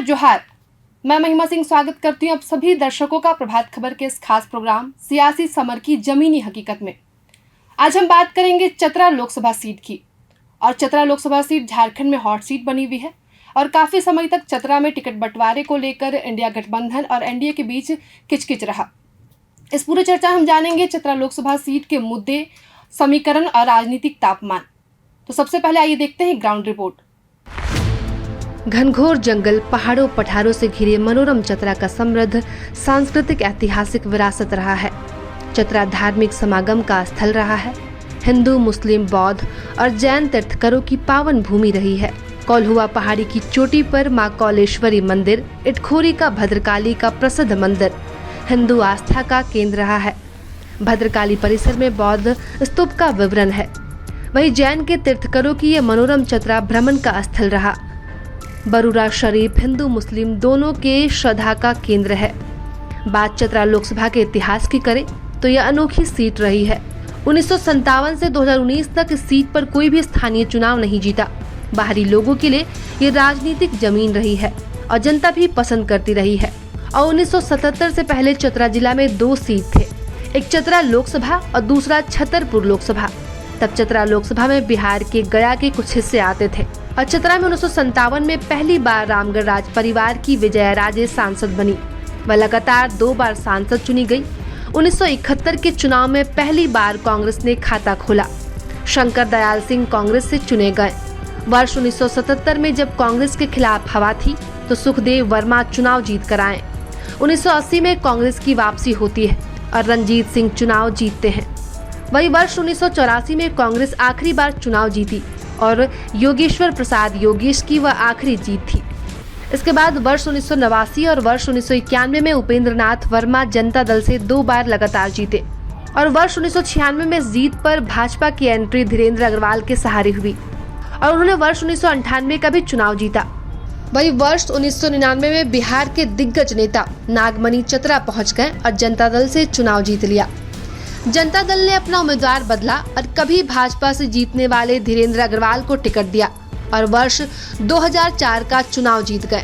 जोहार। मैं महिमा सिंह स्वागत करती हूँ आप सभी दर्शकों का प्रभात खबर के इस खास प्रोग्राम सियासी समर की जमीनी हकीकत में। आज हम बात करेंगे चतरा लोकसभा सीट की। और चतरा लोकसभा सीट झारखंड में हॉट सीट बनी हुई है और काफी समय तक चतरा में टिकट बंटवारे को लेकर इंडिया गठबंधन और एनडीए के बीच किचकिच रहा। इस पूरी चर्चा हम जानेंगे चतरा लोकसभा सीट के मुद्दे, समीकरण और राजनीतिक तापमान। तो सबसे पहले आइए देखते हैं ग्राउंड रिपोर्ट। घनघोर जंगल, पहाड़ों पठारों से घिरे मनोरम चतरा का समृद्ध सांस्कृतिक ऐतिहासिक विरासत रहा है। चतरा धार्मिक समागम का स्थल रहा है। हिंदू, मुस्लिम, बौद्ध और जैन तीर्थंकरों की पावन भूमि रही है। कोल्हुआ पहाड़ी की चोटी पर मां कौलेश्वरी मंदिर, इटखोरी का भद्रकाली का प्रसिद्ध मंदिर हिंदू आस्था का केंद्र रहा है। भद्रकाली परिसर में बौद्ध स्तूप का विवरण है। वहीं जैन के तीर्थंकरों की ये मनोरम चतरा भ्रमण का स्थल रहा। बरूरा शरीफ हिंदू मुस्लिम दोनों के श्रद्धा का केंद्र है। बात चतरा लोकसभा के इतिहास की करें तो यह अनोखी सीट रही है। 1957 से 2019 तक इस सीट पर कोई भी स्थानीय चुनाव नहीं जीता। बाहरी लोगों के लिए ये राजनीतिक जमीन रही है और जनता भी पसंद करती रही है। और 1977 से पहले चतरा जिला में 2 सीट थे, एक चतरा लोकसभा और दूसरा छतरपुर लोकसभा। तब चतरा लोकसभा में बिहार के गया के कुछ हिस्से आते थे और चतरा में 1957 में पहली बार रामगढ़ राज परिवार की विजया राजे सांसद बनी। वह लगातार 2 बार सांसद चुनी गई। 1971 के चुनाव में पहली बार कांग्रेस ने खाता खोला। शंकर दयाल सिंह कांग्रेस से चुने गए। वर्ष 1977 में जब कांग्रेस के खिलाफ हवा थी तो सुखदेव वर्मा चुनाव जीत कर आए। 1980 में कांग्रेस की वापसी होती है और रंजीत सिंह चुनाव जीतते हैं। वही वर्ष 1984 में कांग्रेस आखिरी बार चुनाव जीती और योगेश्वर प्रसाद योगेश की वह आखिरी जीत थी। इसके बाद वर्ष 1989 और वर्ष 1991 में उपेंद्र नाथ वर्मा जनता दल से 2 बार लगातार जीते और वर्ष 1996 में इस जीत पर भाजपा की एंट्री धीरेन्द्र अग्रवाल के सहारे हुई और उन्होंने वर्ष 1998 का भी चुनाव जीता। वही वर्ष 1999 में बिहार के दिग्गज नेता नागमणि चतरा पहुंच गए और जनता दल से चुनाव जीत लिया। जनता दल ने अपना उम्मीदवार बदला और कभी भाजपा से जीतने वाले धीरेन्द्र अग्रवाल को टिकट दिया और वर्ष 2004 का चुनाव जीत गए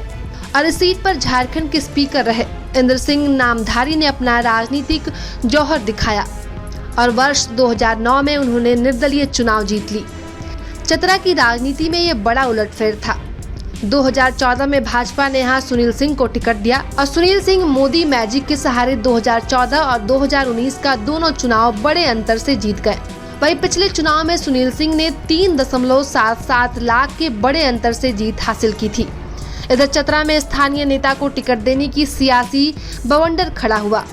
और इस सीट पर झारखंड के स्पीकर रहे इंद्र सिंह नामधारी ने अपना राजनीतिक जौहर दिखाया और वर्ष 2009 में उन्होंने निर्दलीय चुनाव जीत ली। चतरा की राजनीति में ये बड़ा उलटफेर था। 2014 में भाजपा ने यहाँ सुनील सिंह को टिकट दिया और सुनील सिंह मोदी मैजिक के सहारे 2014 और 2019 का दोनों चुनाव बड़े अंतर से जीत गए। वहीं पिछले चुनाव में सुनील सिंह ने 3.77 लाख के बड़े अंतर से जीत हासिल की थी। इधर चतरा में स्थानीय नेता को टिकट देने की सियासी बवंडर खड़ा हुआ।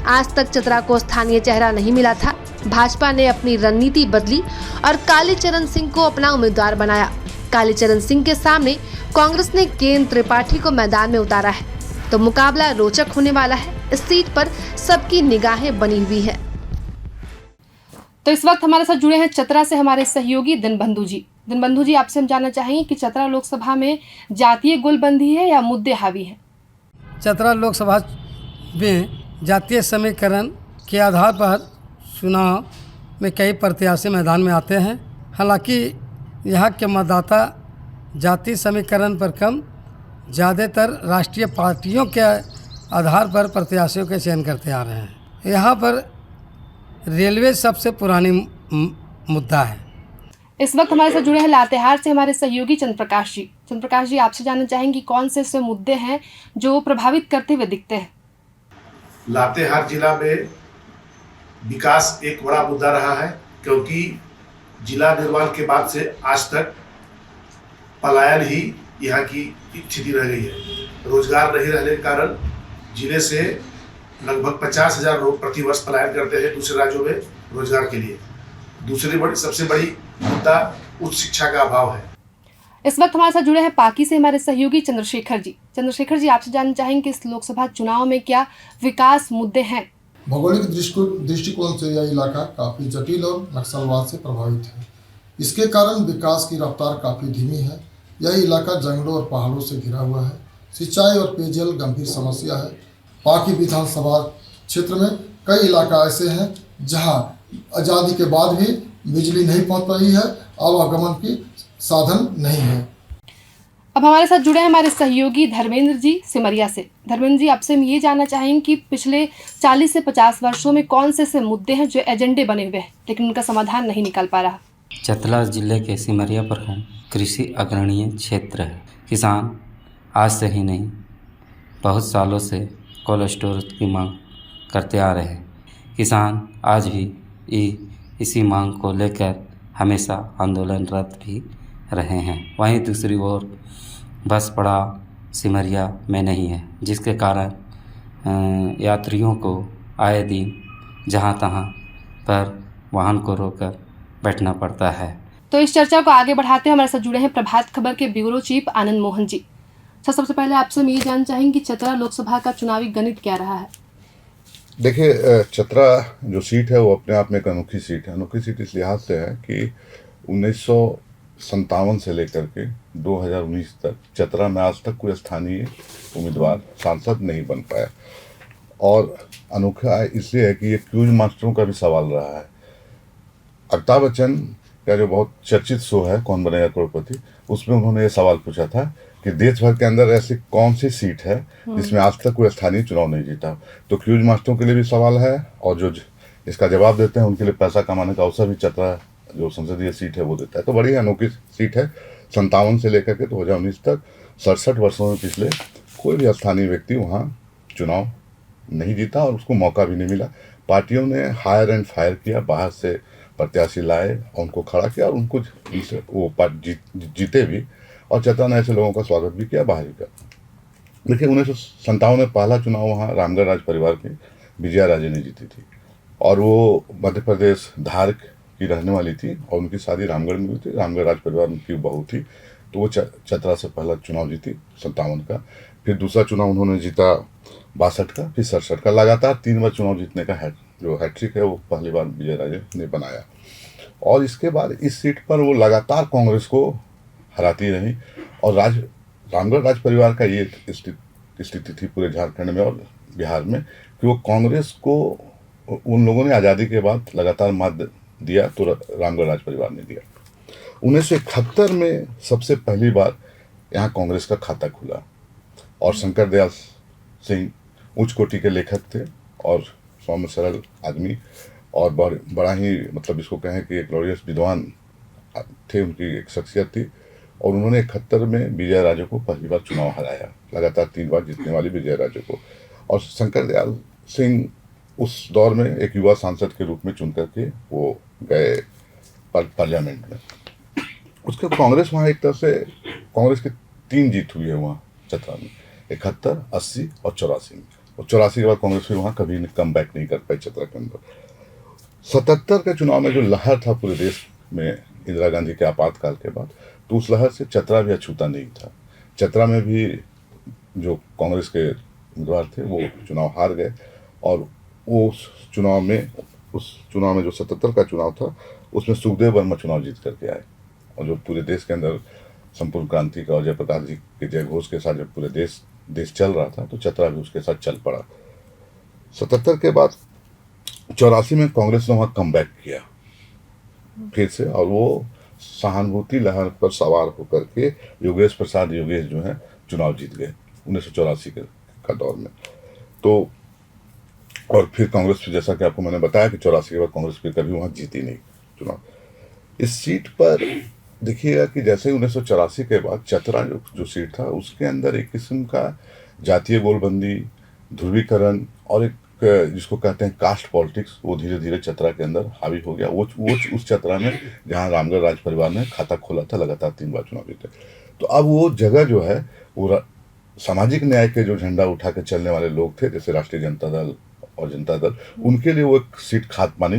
आज तक चतरा को स्थानीय चेहरा नहीं मिला था। भाजपा ने अपनी रणनीति बदली और कालीचरण सिंह को अपना उम्मीदवार बनाया। कालीचरण सिंह के सामने कांग्रेस ने केन त्रिपाठी को मैदान में उतारा है तो मुकाबला रोचक होने वाला है। इस सीट पर सबकी निगाहें बनी हुई है। तो इस वक्त हमारे साथ जुड़े हैं चतरा से हमारे सहयोगी दिनबंधु जी। दिनबंधु जी, आपसे हम जानना चाहेंगे कि चतरा लोकसभा में जातीय गोलबंदी है या मुद्दे हावी है? चतरा लोकसभा में जातीय समीकरण के आधार पर चुनाव में कई प्रत्याशी मैदान में आते हैं। हालांकि यहाँ के मतदाता जाति समीकरण पर कम, ज़्यादातर राष्ट्रीय पार्टियों के आधार पर प्रत्याशियों के चयन करते आ रहे हैं। यहाँ पर रेलवे सबसे पुरानी मुद्दा है। इस वक्त हमारे साथ जुड़े हैं लातेहार से हमारे सहयोगी चंद्रप्रकाश जी। चंद्रप्रकाश जी, आपसे जानना चाहेंगे कौन से ऐसे मुद्दे हैं जो प्रभावित करते हुए दिखते हैं? लातेहार जिला में विकास एक बड़ा मुद्दा रहा है, क्योंकि जिला निर्माण के बाद से आज तक पलायन ही यहाँ की स्थिति रह गई है। रोजगार नहीं रहने के कारण जिले से लगभग 50,000 लोग प्रति वर्ष पलायन करते हैं दूसरे राज्यों में रोजगार के लिए। सबसे बड़ी मुद्दा उच्च शिक्षा का अभाव है। इस वक्त हमारे साथ जुड़े हैं पाकी से हमारे सहयोगी चंद्रशेखर जी। चंद्रशेखर जी, आपसे जानना चाहेंगे कि इस लोकसभा चुनाव में क्या विकास मुद्दे हैं? भौगोलिक दृष्टिकोण से यह इलाका काफ़ी जटिल और नक्सलवाद से प्रभावित है। इसके कारण विकास की रफ्तार काफ़ी धीमी है। यह इलाका जंगलों और पहाड़ों से घिरा हुआ है। सिंचाई और पेयजल गंभीर समस्या है। पाकी विधानसभा क्षेत्र में कई इलाका ऐसे हैं जहां आज़ादी के बाद भी बिजली नहीं पहुंच पाई है, आवागमन की साधन नहीं है। अब हमारे साथ जुड़े हैं हमारे सहयोगी धर्मेंद्र जी सिमरिया से। धर्मेंद्र जी, आपसे हम ये जानना चाहेंगे कि पिछले 40 से 50 वर्षों में कौन से ऐसे मुद्दे हैं जो एजेंडे बने हुए हैं लेकिन उनका समाधान नहीं निकल पा रहा। चतरा जिले के सिमरिया प्रखंड कृषि अग्रणीय क्षेत्र है। किसान आज से ही नहीं, बहुत सालों से कोल्ड स्टोरेज की मांग करते आ रहे हैं। किसान आज भी इसी मांग को लेकर हमेशा आंदोलनरत भी रहे हैं। वहीं दूसरी ओर बस पड़ा सिमरिया में नहीं है, जिसके कारण यात्रियों को आए दिन जहां तहां पर वाहन को रोककर बैठना पड़ता है। तो इस चर्चा को आगे बढ़ाते हुए हमारे साथ जुड़े हैं प्रभात खबर के ब्यूरो चीफ आनंद मोहन जी। सबसे पहले आपसे हम ये जानना चाहेंगे कि चतरा लोकसभा का चुनावी गणित क्या रहा है। देखिए, चतरा जो सीट है वो अपने आप में एक अनोखी सीट है। अनोखी सीट इस लिहाज से है कि 1957 से लेकर के 2019 तक चतरा में आज तक कोई स्थानीय उम्मीदवार सांसद नहीं बन पाया। और अनोखा इसलिए है कि ये क्यूज मास्टरों का भी सवाल रहा है। अमिताभ बच्चन का जो बहुत चर्चित शो है कौन बनेगा करोड़पति, उसमें उन्होंने ये सवाल पूछा था कि देश भर के अंदर ऐसी कौन सी सीट है जिसमें आज तक कोई स्थानीय चुनाव नहीं जीता। तो क्यूज मास्टरों के लिए भी सवाल है और जो इसका जवाब देते हैं उनके लिए पैसा कमाने का अवसर भी चतरा जो संसदीय सीट है वो देता है। तो बड़ी अनोखी सीट है। 57 से लेकर के 2019 तक 67 वर्षों में पिछले कोई भी स्थानीय व्यक्ति वहाँ चुनाव नहीं जीता और उसको मौका भी नहीं मिला। पार्टियों ने हायर एंड फायर किया, बाहर से प्रत्याशी लाए और उनको खड़ा किया और उनको वो जीते भी। और चतरा ने ऐसे लोगों का स्वागत भी किया, बाहरी का। देखिए, 1957 में पहला चुनाव वहाँ रामगढ़ राज परिवार की विजया राजे ने जीती थी और वो मध्य प्रदेश धार की रहने वाली थी और उनकी शादी रामगढ़ में हुई थी। रामगढ़ राज परिवार की बहू थी, तो वो चतरा से पहला चुनाव जीती 57 का। फिर दूसरा चुनाव उन्होंने जीता 62 का, फिर 67 का। लगातार 3 बार चुनाव जीतने का हैट्रिक है वो पहली बार विजय राजे ने बनाया। और इसके बाद इस सीट पर वो लगातार कांग्रेस को हराती रही। और रामगढ़ राज परिवार का ये स्थिति थी पूरे झारखंड में और बिहार में कि वो कांग्रेस को उन लोगों ने आज़ादी के बाद लगातार मात दिया, तो रामगढ़ राज परिवार ने दिया। 1971 में सबसे पहली बार यहाँ कांग्रेस का खाता खुला और शंकर दयाल सिंह उच्च कोटि के लेखक थे और सौम्य सरल आदमी और बड़ा ही मतलब इसको कहें कि एक ग्लोरियस विद्वान थे, उनकी एक शख्सियत थी। और उन्होंने 71 में विजय राजे को पहली बार चुनाव हराया, लगातार 3 बार जीतने वाली विजय राजे को। और शंकर दयाल सिंह उस दौर में एक युवा सांसद के रूप में चुन करके वो गए पार्लियामेंट में। उसके कांग्रेस वहाँ एक तरह से कांग्रेस की 3 जीत हुई है वहाँ चतरा में, 71, 80 और 84 में। और 84 के बाद कांग्रेस फिर वहाँ कभी कम बैक नहीं कर पाई चतरा के अंदर। 77 के चुनाव में जो लहर था पूरे देश में इंदिरा गांधी के आपातकाल के बाद, तो उस लहर से चतरा भी अछूता नहीं था। चतरा में भी जो कांग्रेस के उम्मीदवार थे वो चुनाव हार गए और उस चुनाव में जो 77 का चुनाव था उसमें सुखदेव वर्मा चुनाव जीत करके आए। और जो पूरे देश के अंदर संपूर्ण क्रांति का और जयप्रकाश जी के जय घोष के साथ जब पूरे देश चल रहा था, तो चतरा भी उसके साथ चल पड़ा। 77 के बाद 84 में कांग्रेस ने वहाँ कम बैक किया फिर से और वो सहानुभूति लहर पर सवार होकर के योगेश प्रसाद जो हैं चुनाव जीत गए 1984 का दौर में। तो और फिर कांग्रेस, जैसा कि आपको मैंने बताया कि 84 के बाद कांग्रेस फिर कभी वहाँ जीती नहीं चुनाव। इस सीट पर देखिएगा कि जैसे 1984 के बाद चतरा जो सीट था उसके अंदर एक किस्म का जातीय गोलबंदी, ध्रुवीकरण और एक जिसको कहते हैं कास्ट पॉलिटिक्स, वो धीरे धीरे चतरा के अंदर हावी हो गया। वो उस चतरा में जहाँ रामगढ़ राज परिवार ने खाता खोला था, लगातार 3 बार चुनाव जीते। तो अब वो जगह जो है वो सामाजिक न्याय के जो झंडा उठा के चलने वाले लोग थे, जैसे राष्ट्रीय जनता दल और जनता दल, उनके लिए वो एक सीट खाद पानी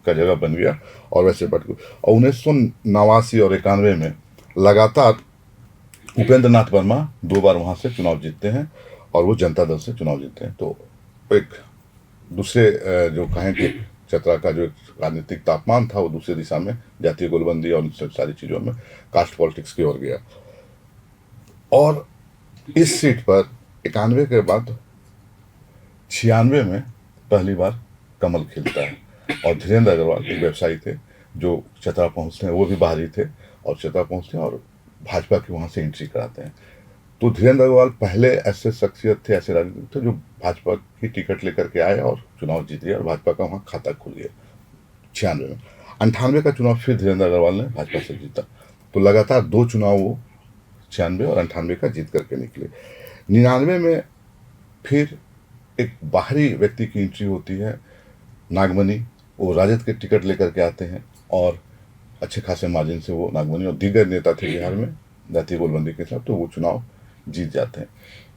का जगह बन गया। और वैसे बढ़ गया। और 1989 और 91 में लगातार उपेंद्र नाथ वर्मा 2 बार वहाँ से चुनाव जीतते हैं और वो जनता दल से चुनाव जीतते हैं। तो एक दूसरे जो कहें कि चतरा का जो राजनीतिक तापमान था वो दूसरी दिशा में जातीय गोलबंदी और सारी चीज़ों में कास्ट पॉलिटिक्स की ओर गया। और इस सीट पर 91 के बाद 96 में पहली बार कमल खिलता है। और धीरेन्द्र अग्रवाल एक व्यवसायी थे जो चतरा पहुँचते हैं, वो भी बाहरी थे और चतरा पहुँचते हैं और भाजपा के वहाँ से एंट्री कराते हैं। तो धीरेन्द्र अग्रवाल पहले ऐसे शख्सियत थे, ऐसे राजनीतिक थे जो भाजपा की टिकट लेकर के आए और चुनाव जीत गया और भाजपा का वहाँ खाता खुल गया 96 में। 98 का चुनाव फिर धीरेन्द्र अग्रवाल ने भाजपा से जीता। तो लगातार 2 चुनाव वो 96 और 98 का जीत करके निकले। 99 में फिर एक बाहरी व्यक्ति की एंट्री होती है, नागमणि। वो राजद के टिकट लेकर के आते हैं और अच्छे खासे मार्जिन से वो नागमणि और दिग्गज नेता थे बिहार में जातीय गोलबंदी के साथ, तो वो चुनाव जीत जाते हैं।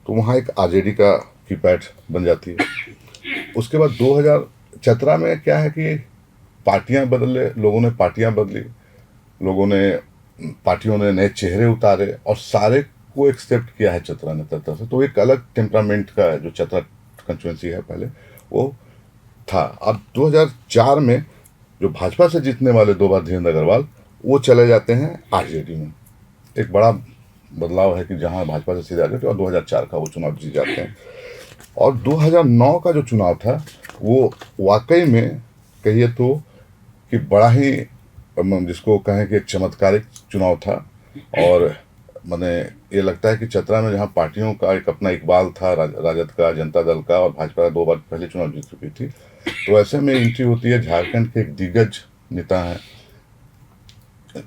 तो वहाँ एक आरजेडी का कीपैड बन जाती है। उसके बाद 2017 में क्या है कि पार्टियां बदले, लोगों ने पार्टियां बदली, लोगों ने पार्टियों ने नए चेहरे उतारे और सारे को एक्सेप्ट किया है चतरा ने तरह से। तो एक अलग टेम्परामेंट का जो चतरा कंस्टिट्यूएंसी है पहले वो था। अब 2004 में जो भाजपा से जीतने वाले 2 बार धीरेन्द्र अग्रवाल वो चले जाते हैं आरजेडी में। एक बड़ा बदलाव है कि जहां भाजपा से सीधे आरजेडी, और 2004 का वो चुनाव जीत जाते हैं। और 2009 का जो चुनाव था वो वाकई में कहिए तो कि बड़ा ही जिसको कहें कि एक चमत्कारिक चुनाव था। और मैंने ये लगता है कि चतरा में जहाँ पार्टियों का एक अपना इकबाल था, राजद का, जनता दल का, और भाजपा 2 बार पहले चुनाव जीत चुकी थी, तो ऐसे में एंट्री होती है झारखंड के एक दिग्गज नेता हैं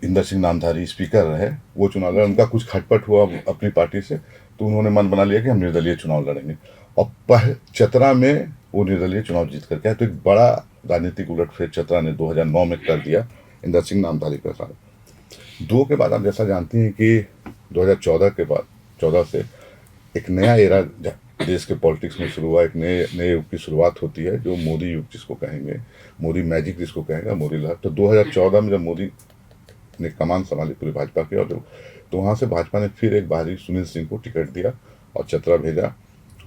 इंदर सिंह नामधारी, स्पीकर रहे, वो चुनाव लड़े। उनका कुछ खटपट हुआ अपनी पार्टी से, तो उन्होंने मन बना लिया कि हम निर्दलीय चुनाव लड़ेंगे और चतरा में वो निर्दलीय चुनाव जीत करके आए। तो एक बड़ा राजनीतिक उलटफेर चतरा ने 2009 में कर दिया इंदर सिंह नामधारी के साथ। 2 के बाद आप जैसा जानती हैं कि 2014 के बाद 14 से एक नया एरा देश के पॉलिटिक्स में शुरू हुआ, एक नए युग की शुरुआत होती है जो मोदी युग जिसको कहेंगे, मोदी मैजिक जिसको कहेंगे, मोदी लहर। तो 2014 में जब मोदी ने कमान संभाली पूरी भाजपा की, और तो वहाँ से भाजपा ने फिर एक बाहरी सुनील सिंह को टिकट दिया और चतरा भेजा,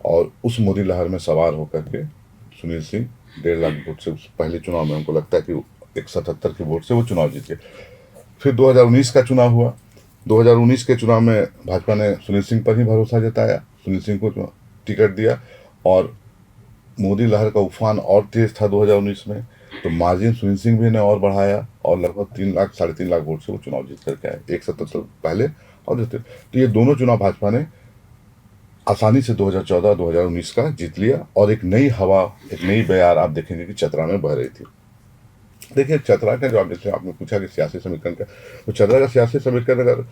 और उस मोदी लहर में सवार होकर के सुनील सिंह 1.5 लाख वोट से उस पहले चुनाव में उनको लगता है कि 177 के वोट से वो चुनाव जीत गए। फिर 2019 का चुनाव हुआ। 2019 के चुनाव में भाजपा ने सुनील सिंह पर ही भरोसा जताया, सुनील सिंह को टिकट दिया, और मोदी लहर का उफान और तेज था 2019 में, तो मार्जिन सुनील सिंह भी ने और बढ़ाया और लगभग 3 लाख 3.5 लाख वोट से वो चुनाव जीत करके आए, 177 पहले और जीते। तो ये दोनों चुनाव भाजपा ने आसानी से 2014-2019 का जीत लिया, और एक नई हवा, एक नई बयार आप देखेंगे कि चतरा में बह रही थी। देखिए चतरा का जो जैसे आपने पूछा कि सियासी समीकरण का, तो चतरा का सियासी समीकरण अगर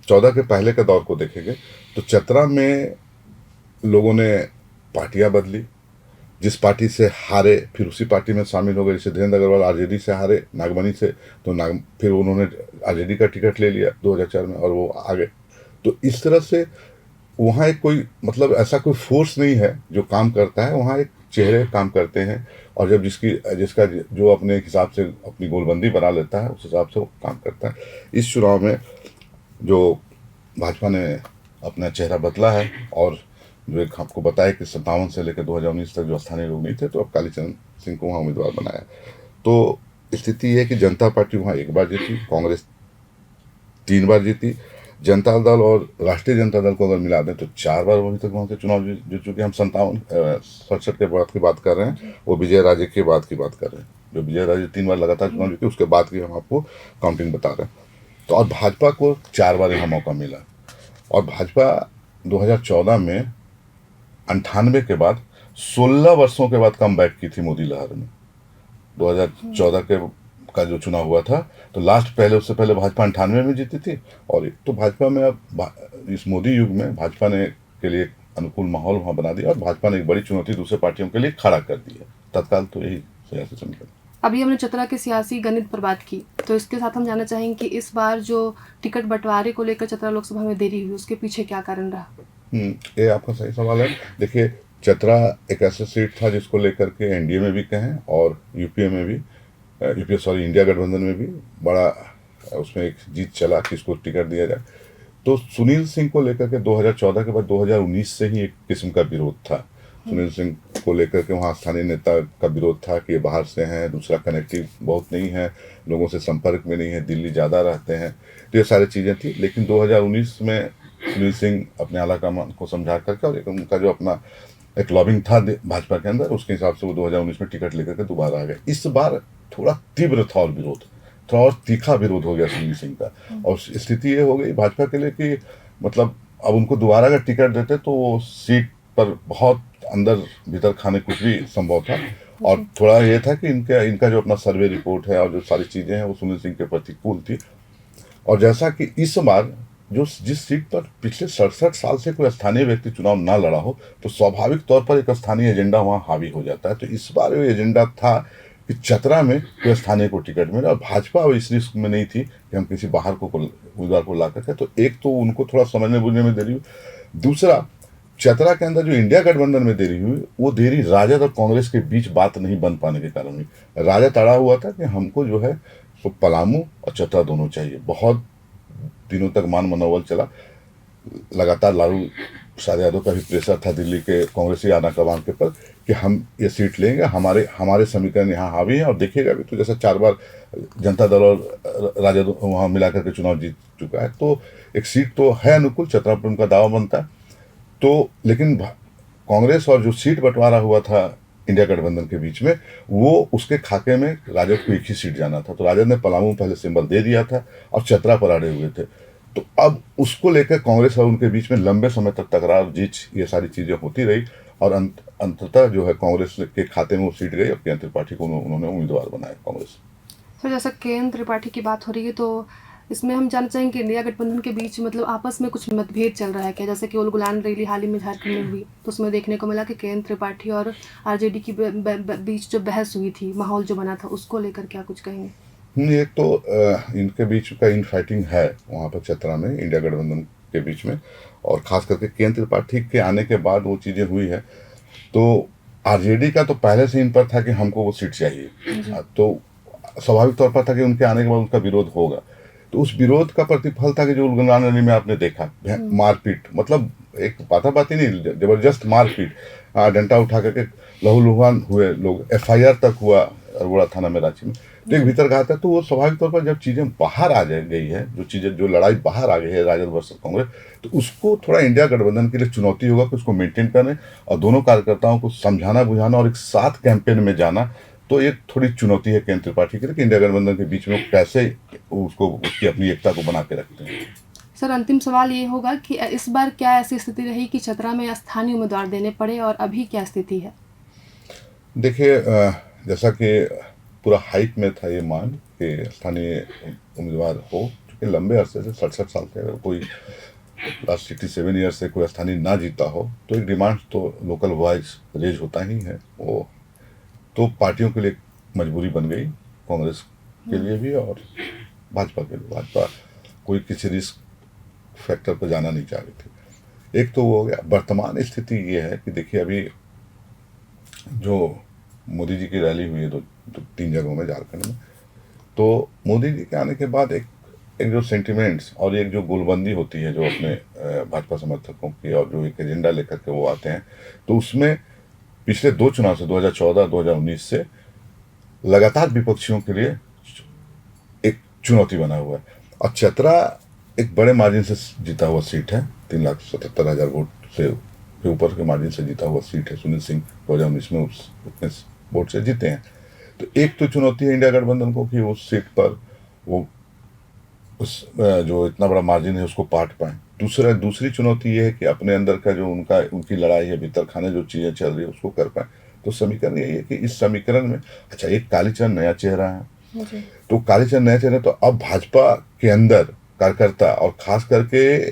14 के पहले के दौर को देखेंगे तो चतरा में लोगों ने पार्टियां बदली, जिस पार्टी से हारे फिर उसी पार्टी में शामिल हो गए। जैसे धीरेन्द्र अग्रवाल आरजेडी से हारे नागमणि से, तो फिर उन्होंने आरजेडी का टिकट ले लिया 2004 में और वो आगे। तो इस तरह से वहाँ एक कोई मतलब ऐसा कोई फोर्स नहीं है जो काम करता है, वहाँ एक चेहरे काम करते हैं, और जब जिसका जो अपने हिसाब से अपनी गोलबंदी बना लेता है उस हिसाब से वो काम करता है। इस चुनाव में जो भाजपा ने अपना चेहरा बदला है, और जो एक आपको बताया कि 57 से लेकर 2019 तक जो स्थानीय लोग नहीं थे, तो अब कालीचरण सिंह को वहाँ उम्मीदवार बनाया। तो स्थिति ये है कि जनता पार्टी वहाँ 1 बार जीती, कांग्रेस 3 बार जीती, जनता दल और राष्ट्रीय जनता दल को अगर मिला दें तो 4 बार अभी तक वहाँ से चुनाव जीत चुके। हम 67 के बाद की बात कर रहे हैं, वो विजय राजे के बाद की बात कर रहे हैं। जो विजय राजे 3 बार लगातार चुनाव जीते, उसके बाद की हम आपको काउंटिंग बता रहे हैं। तो और भाजपा को 4 बार यहाँ मौका मिला, और भाजपा 2014 में 98 के बाद 16 वर्षों के बाद कम बैक की थी मोदी लहर में। 2014 का जो चुनाव हुआ था, तो उससे पहले भाजपा 98 में जीती थी, और तो भाजपा में अब इस मोदी युग में भाजपा ने के लिए अनुकूल माहौल वहाँ बना दिया, और भाजपा ने एक बड़ी चुनौती दूसरे पार्टियों के लिए खड़ा कर दी है तत्काल। तो यही सियासी समीकरण। अभी हमने चतरा के सियासी गणित पर बात की, तो इसके साथ हम जानना चाहेंगे कि इस बार जो टिकट बंटवारे को लेकर चतरा लोकसभा में देरी हुई, उसके पीछे क्या कारण रहा? ये आपका सही सवाल है। देखिए चतरा एक ऐसा सीट था जिसको लेकर के एनडीए में भी कहें और यूपीए में भी, इंडिया गठबंधन में भी बड़ा उसमें एक जीत चला कि इसको टिकट दिया जाए। तो सुनील सिंह को लेकर के 2014 के बाद 2019 से ही एक किस्म का विरोध था। सुनील सिंह को लेकर के वहाँ स्थानीय नेता का विरोध था कि ये बाहर से हैं, दूसरा कनेक्टिव बहुत नहीं है, लोगों से संपर्क में नहीं है, दिल्ली ज़्यादा रहते हैं, तो ये सारी चीज़ें थी। लेकिन 2019 में सुनील सिंह अपने आलाकमान को समझा करके, और एक उनका जो अपना एक लॉबिंग था भाजपा के अंदर, उसके हिसाब से वो 2019 में टिकट लेकर के दोबारा आ गए। इस बार थोड़ा तीव्र था और विरोध, थोड़ा और तीखा विरोध हो गया सुनील सिंह का। और स्थिति ये हो गई भाजपा के लिए कि मतलब अब उनको दोबारा अगर टिकट देते तो वो सीट पर बहुत अंदर भीतर खाने कुछ भी संभव था। और थोड़ा ये था कि इनका जो अपना सर्वे रिपोर्ट है और जो सारी चीज़ें हैं वो सुनील सिंह के प्रतिकूल थी। और जैसा कि इस बार जिस सीट पर पिछले 67 साल से कोई स्थानीय व्यक्ति चुनाव ना लड़ा हो तो स्वाभाविक तौर पर एक स्थानीय एजेंडा वहाँ हावी हो जाता है। तो इस बार वो एजेंडा था कि चतरा में कोई स्थानीय को टिकट मिले, और भाजपा इस रिस्क में नहीं थी कि हम किसी बाहर को उम्मीदवार को ला करके। तो एक तो उनको थोड़ा समझने बुझने में देरी हुई, दूसरा चतरा के अंदर जो इंडिया गठबंधन में देरी हुई वो देरी राजद और कांग्रेस के बीच बात नहीं बन पाने के कारण हुई। राजद अड़ा हुआ था कि हमको जो है तो पलामू और चतरा दोनों चाहिए। बहुत दिनों तक मान मनोबल चला, लगातार लालू प्रसाद यादव का भी प्रेशर था दिल्ली के कांग्रेसी आना कमान के पर कि हम ये सीट लेंगे, हमारे समीकरण यहाँ हावी हैं। और देखिएगा भी तो जैसा 4 बार जनता दल और राजद वहाँ मिला करके चुनाव जीत चुका है, तो एक सीट तो है अनुकूल, चतरा पर उनका दावा बनता है। तो लेकिन कांग्रेस और जो सीट बंटवारा हुआ था इंडिया गठबंधन के बीच में, वो उसके खाके में राजद को एक ही सीट जाना था। तो राजद ने पलामू पहले सिंबल दे दिया था और चतरा पर अड़े हुए थे। तो अब उसको लेकर कांग्रेस और उनके बीच में लंबे समय तक तकरार जीत ये सारी चीज़ें होती रही और अंततः जो है कांग्रेस के खाते में वो सीट गई और के एन त्रिपाठी को उन्होंने उम्मीदवार बनाया कांग्रेस। सर, जैसा के एन त्रिपाठी की बात हो रही है तो इसमें हम जानना चाहेंगे कि इंडिया गठबंधन के बीच मतलब आपस में कुछ मतभेद चल रहा है क्या? जैसे कि उलगुलान रैली हाल ही में झारखंड में हुई तो उसमें देखने को मिला कि के एन त्रिपाठी और आरजेडी की बीच जो बहस हुई थी, माहौल जो बना था, उसको लेकर क्या कुछ कहेंगे? एक तो इनके बीच का इन फाइटिंग है वहाँ पर चतरा में इंडिया गठबंधन के बीच में, और खास करके के एन त्रिपाठी के आने के बाद वो चीज़ें हुई है। तो आरजेडी का तो पहले से इन पर था कि हमको वो सीट चाहिए, तो स्वाभाविक तौर पर था कि उनके आने के बाद उनका विरोध होगा। तो उस विरोध का प्रतिफल था कि जो उलगुलान रैली में आपने देखा मारपीट, मतलब एक बात ही नहीं, जबरदस्त मारपीट, डंडा उठा करके लहूलुहान हुए लोग, FIR तक हुआ अरवड़ा थाना में, रांची में। तो एक भीतर घात है। तो वो स्वाभाविक तौर पर जब चीज़ें बाहर आ गई है, जो लड़ाई बाहर आ गई है राजद वर्सेस कांग्रेस, तो उसको थोड़ा इंडिया गठबंधन के लिए चुनौती होगा कि उसको मेंटेन करने और दोनों कार्यकर्ताओं को समझाना बुझाना और एक साथ कैंपेन में जाना। तो ये थोड़ी चुनौती है के एन त्रिपाठी के लिए कि इंडिया गठबंधन के बीच में कैसे उसकी अपनी एकता को बना के रखते हैं। सर, अंतिम सवाल ये होगा कि इस बार क्या ऐसी स्थिति रही कि चतरा में स्थानीय उम्मीदवार देने पड़े और अभी क्या स्थिति है? देखिए, जैसा कि पूरा हाइप में था ये मांग कि स्थानीय उम्मीदवार हो, क्योंकि लंबे अरसे से 67 साल के अगर कोई लास्ट 67 ईयर से कोई स्थानीय ना जीता हो तो एक डिमांड तो लोकल वॉइस रेज होता ही है। वो तो पार्टियों के लिए मजबूरी बन गई, कांग्रेस के लिए भी और भाजपा के लिए। भाजपा कोई किसी रिस्क फैक्टर पर जाना नहीं चाह रही थी। एक तो वो हो गया। वर्तमान स्थिति ये है कि देखिए, अभी जो मोदी जी की रैली हुई है 2-3 जगहों में झारखंड में, तो मोदी जी के आने के बाद एक जो सेंटिमेंट्स और एक जो गोलबंदी होती है जो अपने भाजपा समर्थकों की और जो एक एजेंडा लेकर के वो आते हैं, तो उसमें पिछले 2 चुनाव से 2014-2019 से लगातार विपक्षियों के लिए एक चुनौती बना हुआ है। और चतरा एक बड़े मार्जिन से जीता हुआ सीट है, 3,77,000 वोट से के ऊपर के मार्जिन से जीता हुआ सीट है। सुनील सिंह 2019 में उतने वोट से जीते हैं। तो एक तो चुनौती है इंडिया गठबंधन को कि उस सीट पर वो उस जो इतना बड़ा मार्जिन है उसको पाट पाएं। दूसरी चुनौती ये है कि अपने अंदर का जो उनकी लड़ाई है, भीतर खाने जो चीज़ें चल रही है उसको कर पाएं। तो समीकरण यही है कि इस समीकरण में अच्छा एक कालीचरण नया चेहरा है, तो कालीचरण नया चेहरा, तो अब भाजपा के अंदर कार्यकर्ता और खास करके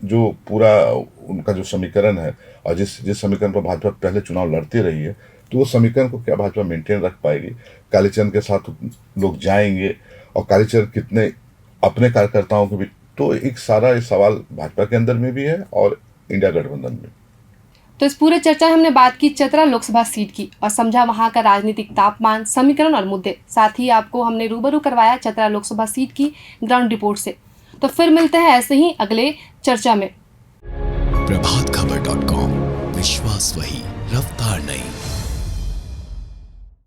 जो पूरा उनका जो समीकरण है और जिस समीकरण पर भाजपा पहले चुनाव लड़ती रही है, तो वो समीकरण को क्या भाजपा मेंटेन रख पाएगी? कालीचरण के साथ लोग जाएंगे और कालीचरण कितने अपने कार्यकर्ताओं के भी, तो एक सारा ये सवाल भाजपा के अंदर में भी है और इंडिया गठबंधन में। तो इस पूरे चर्चा में हमने बात की चतरा लोकसभा सीट की और समझा वहां का राजनीतिक तापमान, समीकरण और मुद्दे। साथ ही आपको हमने रूबरू करवाया चतरा लोकसभा सीट की ग्राउंड रिपोर्ट से। तो फिर मिलते हैं ऐसे ही अगले चर्चा में। प्रभातखबर.com, विश्वास वही, रफ्तार नहीं।